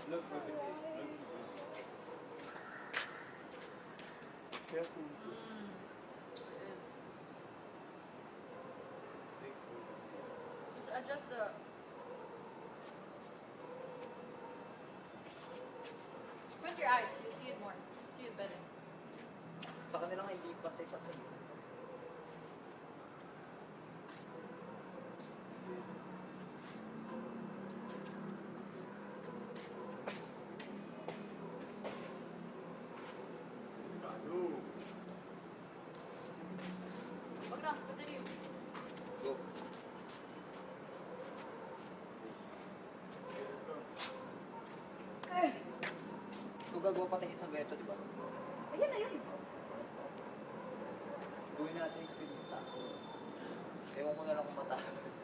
Look for the face. Careful. Just adjust the... Squint your eyes, you'll see it more. See it better. Sa kanila nga hindi patay-patay. Wag na, continue. Go. So gagawa pa tayo isang ganito, di ba? Ayun na yun. Gawin natin yung taas. Ewan ko na lang kung mataas.